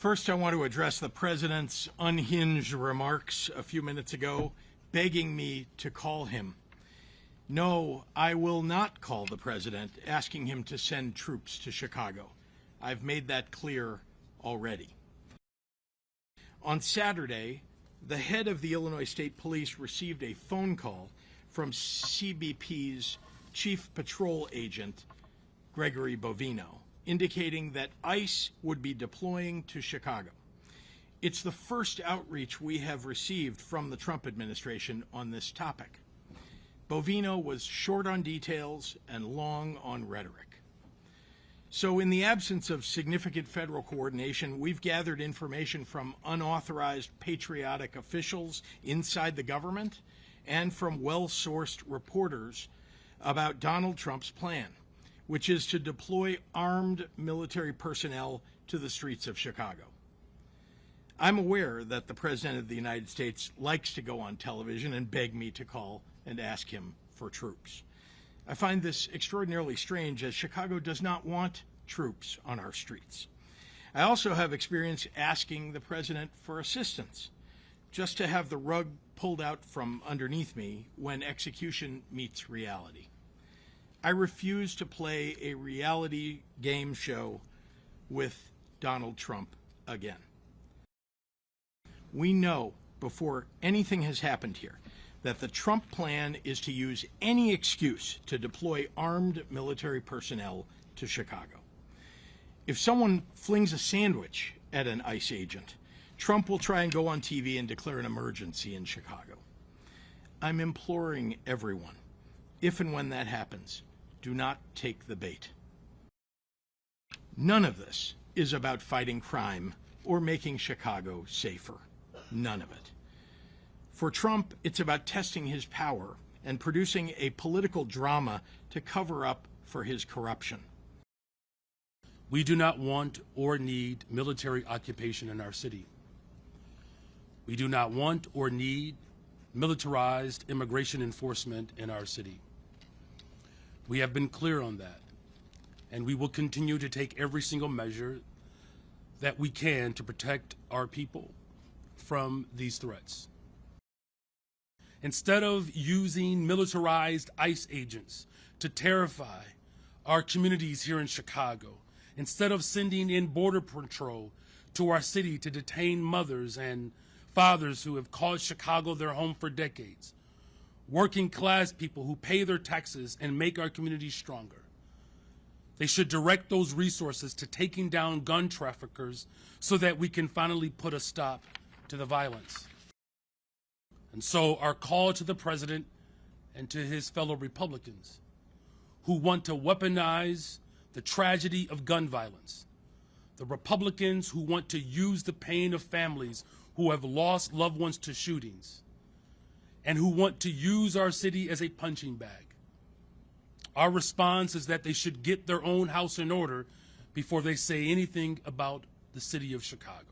First, I want to address the president's unhinged remarks a few minutes ago, begging me to call him. No, I will not call the president, asking him to send troops to Chicago. I've made that clear already. On Saturday, the head of the Illinois State Police received a phone call from CBP's chief patrol agent, Gregory Bovino, indicating that ICE would be deploying to Chicago. It's the first outreach we have received from the Trump administration on this topic. Bovino was short on details and long on rhetoric. So in the absence of significant federal coordination, we've gathered information from unauthorized patriotic officials inside the government and from well-sourced reporters about Donald Trump's plan, which is to deploy armed military personnel to the streets of Chicago. I'm aware that the President of the United States likes to go on television and beg me to call and ask him for troops. I find this extraordinarily strange, as Chicago does not want troops on our streets. I also have experience asking the President for assistance, just to have the rug pulled out from underneath me when execution meets reality. I refuse to play a reality game show with Donald Trump again. We know before anything has happened here that the Trump plan is to use any excuse to deploy armed military personnel to Chicago. If someone flings a sandwich at an ICE agent, Trump will try and go on TV and declare an emergency in Chicago. I'm imploring everyone, if and when that happens, do not take the bait. None of this is about fighting crime or making Chicago safer. None of it. For Trump, it's about testing his power and producing a political drama to cover up for his corruption. We do not want or need military occupation in our city. We do not want or need militarized immigration enforcement in our city. We have been clear on that, and we will continue to take every single measure that we can to protect our people from these threats. Instead of using militarized ICE agents to terrify our communities here in Chicago, instead of sending in Border Patrol to our city to detain mothers and fathers who have called Chicago their home for decades, working class people who pay their taxes and make our communities stronger, they should direct those resources to taking down gun traffickers so that we can finally put a stop to the violence. And so our call to the president and to his fellow Republicans who want to weaponize the tragedy of gun violence, the Republicans who want to use the pain of families who have lost loved ones to shootings, and who want to use our city as a punching bag. Our response is that they should get their own house in order before they say anything about the city of Chicago.